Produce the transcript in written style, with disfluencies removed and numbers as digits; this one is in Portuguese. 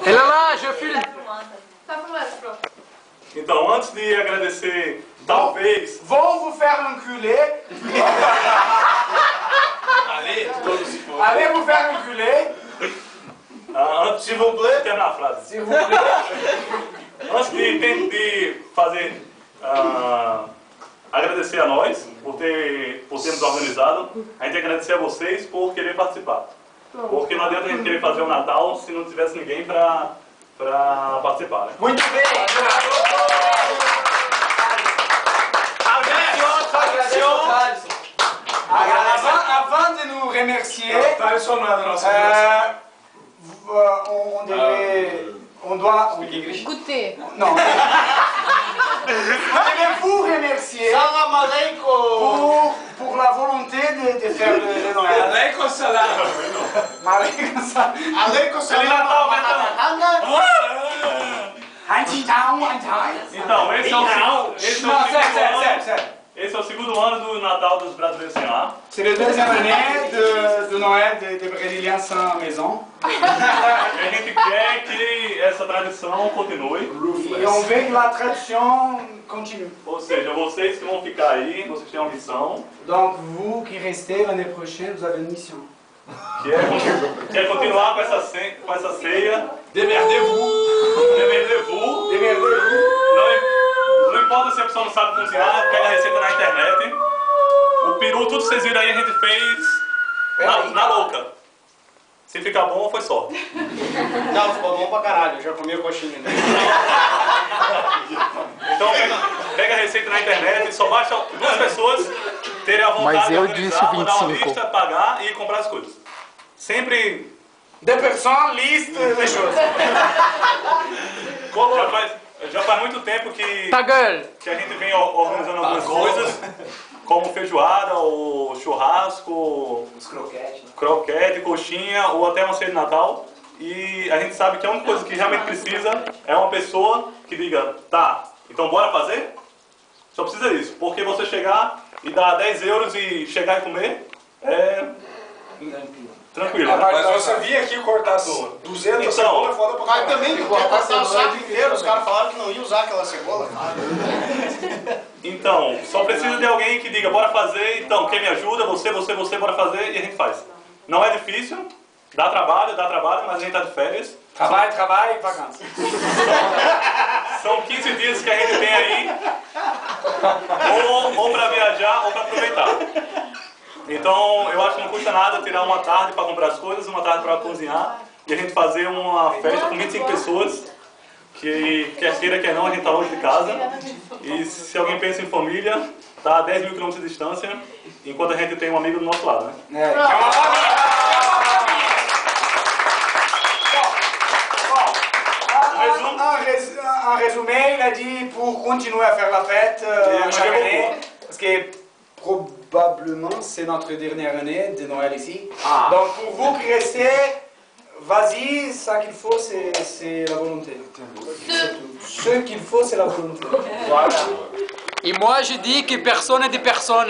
Elle est là, je filme. Então, antes de agradecer, talvez... Vão vous faire enculer. Allez vous faire enculer. Antes de terminar a frase. S'il vous plaît. Antes de fazer... agradecer a nós por termos organizado, a gente agradecer a vocês por querer participar. Porque não adianta a gente querer fazer o Natal se não tivesse ninguém para participar, né? Muito bem. Avant de nous remercier, on doit Goûter. Non. On devait vous remercier pour la volonté de faire le Noël. Aleikum salam. Então, esse é o segundo ano do Natal dos brasileiros sem lar. C'est la deuxième année de Noël des Brésiliens sans maison. E a gente quer que essa tradição continue. Et on veut que la tradition continue. Ou seja, vocês que vão ficar aí, vocês têm uma missão. Donc vous qui restez l'année prochaine, vous avez une mission. Que é continuar com essa ceia. Demerdez-vous. Não importa se a pessoa não sabe cozinhar, pega a receita na internet. O peru, tudo que vocês viram aí, a gente fez na louca. Se ficar bom, foi sorte. Não, ficou bom pra caralho, eu já comi o coxinha. Né? Então pega a receita na internet, só basta duas pessoas terem a vontade de organizar, mandar uma lista, pagar e comprar as coisas. Sempre... Deux personnes, liste les choses. Já faz muito tempo que Ta gueule. a gente vem organizando algumas coisas, como feijoada, ou churrasco, croquete, coxinha, ou até uma ceia de Natal. E a gente sabe que a única coisa que realmente precisa é uma pessoa que diga, tá, então bora fazer? Só precisa disso, porque você chegar e dar 10 euros e chegar e comer, é tranquilo. Né? Mas você vir aqui cortar 200 cebolas é foda pra Mas caralho. também que cortar o saco inteiro, os caras falaram que não iam usar aquela cebola. Então, só precisa de alguém que diga, bora fazer, então, quem me ajuda, você, bora fazer, e a gente faz. Não é difícil, dá trabalho, mas a gente tá de férias. Travail, vacances. São 15 dias que a gente tem aí, ou para viajar, ou para aproveitar. Então, eu acho que não custa nada tirar uma tarde para comprar as coisas, uma tarde para cozinhar, e a gente fazer uma festa com 25 pessoas, que quer queira, quer não, a gente tá longe de casa. E se alguém pensa em família, tá a 10 mil quilômetros de distância, enquanto a gente tem um amigo do nosso lado, né? En résumé, il a dit pour continuer à faire la fête chaque année, parce que probablement c'est notre dernière année de Noël ici. Donc pour vous qui restez, vas-y, ça qu'il faut c'est la volonté. Ce qu'il faut c'est la volonté. Voilà. Et moi, je dis que personne n'est de personne.